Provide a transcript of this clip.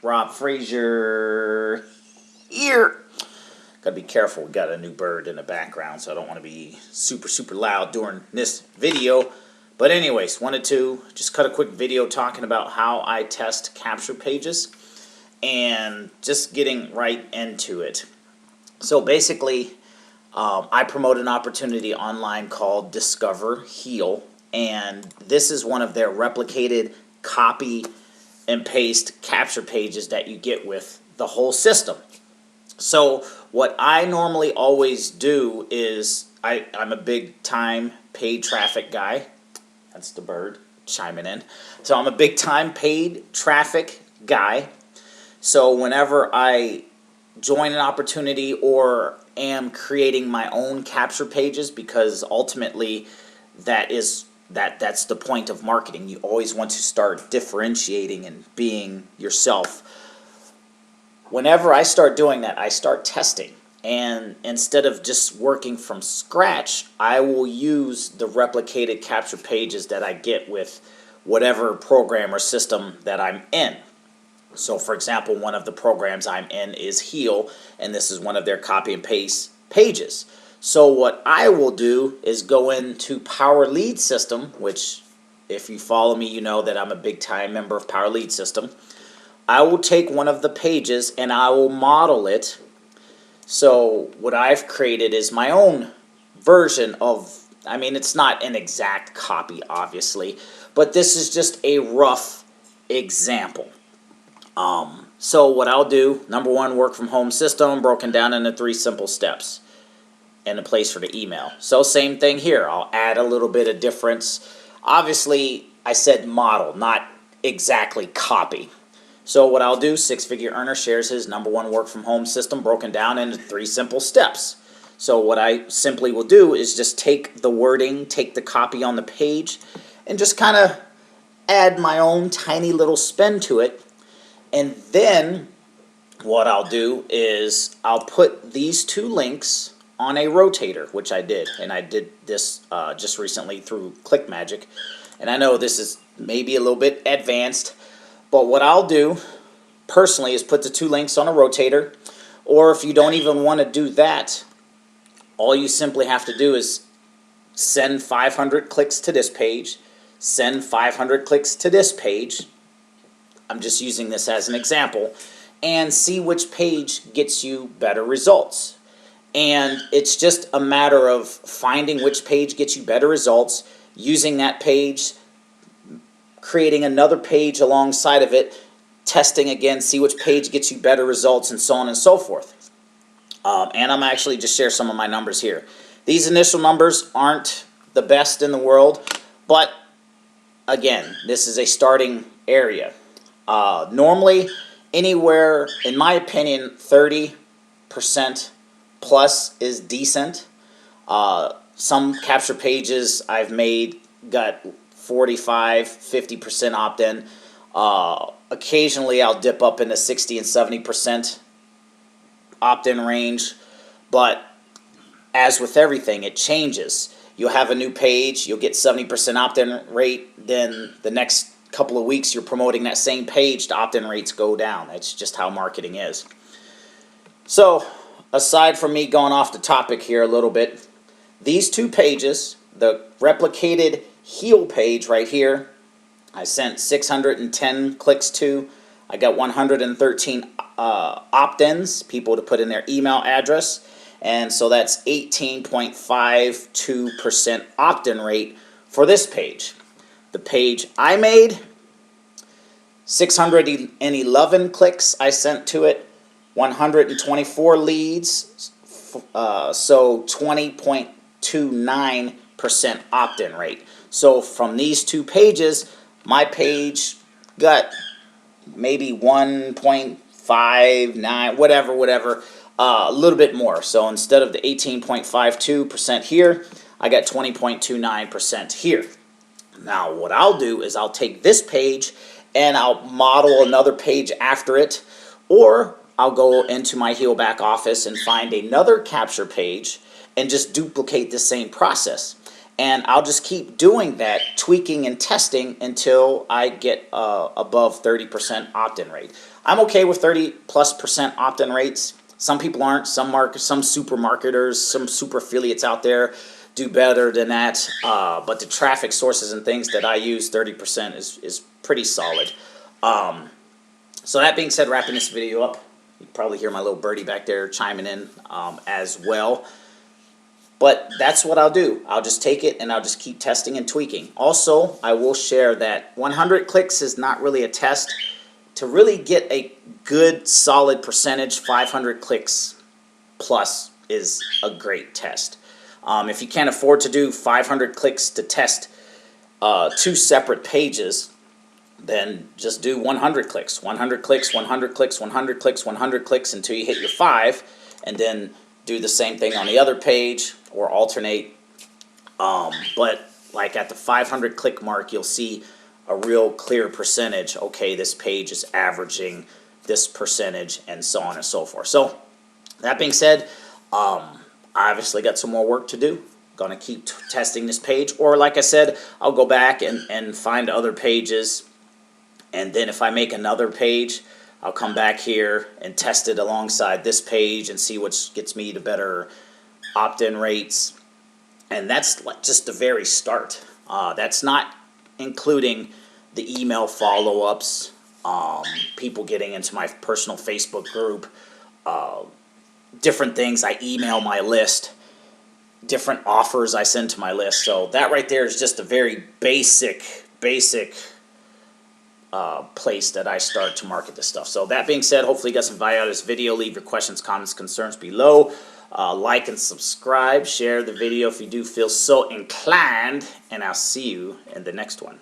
Rob Frazier here. Gotta be careful, we got a new bird in the background, so I don't want to be super loud during this video. But anyways, wanted to just cut a quick video talking about how I test capture pages and just getting right into it. So basically, I promote an opportunity online called Discover Heal, and this is one of their replicated copy and paste capture pages that you get with the whole system. So what I normally always do is I'm a big time paid traffic guy. That's the bird chiming in. So I'm a big time paid traffic guy. So whenever I join an opportunity or am creating my own capture pages, because ultimately that's the point of marketing. You always want to start differentiating and being yourself. Whenever I start doing that, I start testing. And instead of just working from scratch, I will use the replicated capture pages that I get with whatever program or system that I'm in. So for example, one of the programs I'm in is Heal, and this is one of their copy and paste pages. So what I will do is go into Power Lead System, which if you follow me, you know that I'm a big time member of Power Lead System. I will take one of the pages and I will model it. So what I've created is my own version of, I mean, it's not an exact copy, obviously, but this is just a rough example. So what I'll do, number one, work from home system, broken down into 3 simple steps, and a place for the email. So same thing here. I'll add a little bit of difference. Obviously, I said model, not exactly copy. So what I'll do, 6-figure earner shares his number one work from home system broken down into 3 simple steps. So what I simply will do is just take the wording, take the copy on the page, and just kind of add my own tiny little spin to it. And then what I'll do is I'll put these 2 links on a rotator, which I did. And I did this just recently through ClickMagick. And I know this is maybe a little bit advanced, but what I'll do personally is put the 2 links on a rotator. Or if you don't even want to do that, all you simply have to do is send 500 clicks to this page, send 500 clicks to this page. I'm just using this as an example, and see which page gets you better results. And it's just a matter of finding which page gets you better results, using that page, creating another page alongside of it, testing again, see which page gets you better results, and so on and so forth. And I'm actually just share some of my numbers here. These initial numbers aren't the best in the world, but again, this is a starting area. Normally, anywhere, in my opinion, 30% plus is decent. Some capture pages I've made got 45, 50% opt-in. Occasionally, I'll dip up into 60 and 70% opt-in range, but as with everything, it changes. You'll have a new page, you'll get 70% opt-in rate, then the next couple of weeks you're promoting that same page, the opt-in rates go down. It's just how marketing is. So aside from me going off the topic here a little bit, these 2 pages, the replicated Heal page right here, I sent 610 clicks to. I got 113 opt-ins, people to put in their email address, and so that's 18.52% opt-in rate for this page. The page I made, 611 clicks I sent to it, 124 leads, so 20.29% opt-in rate. So from these 2 pages, my page got maybe 1.59, whatever, a little bit more. So instead of the 18.52% here, I got 20.29% here. Now what I'll do is I'll take this page and I'll model another page after it, or I'll go into my Heal back office and find another capture page and just duplicate the same process. And I'll just keep doing that, tweaking and testing until I get above 30% opt-in rate. I'm okay with 30+% opt-in rates. Some people aren't. Some super marketers, some super affiliates out there do better than that. But the traffic sources and things that I use, 30% is pretty solid. So that being said, wrapping this video up, you can probably hear my little birdie back there chiming in as well. But that's what I'll do. I'll just take it and I'll just keep testing and tweaking. Also, I will share that 100 clicks is not really a test. To really get a good solid percentage, 500 clicks plus is a great test. If you can't afford to do 500 clicks to test 2 separate pages, then just do 100 clicks. 100 clicks, 100 clicks, 100 clicks, 100 clicks until you hit your 5, and then do the same thing on the other page or alternate. But like at the 500 click mark, you'll see a real clear percentage. Okay, this page is averaging this percentage, and so on and so forth. So that being said, I obviously got some more work to do. Gonna keep testing this page, or like I said, I'll go back and find other pages, and then if I make another page, I'll come back here and test it alongside this page and see what gets me to better opt-in rates. And that's like just the very start. That's not including the email follow-ups, people getting into my personal Facebook group, different things I email my list, different offers I send to my list. So that right there is just a very basic place that I start to market this stuff. So that being said, hopefully you got some value out of this video. Leave your questions, comments, concerns below. Like and subscribe. Share the video if you do feel so inclined. And I'll see you in the next one.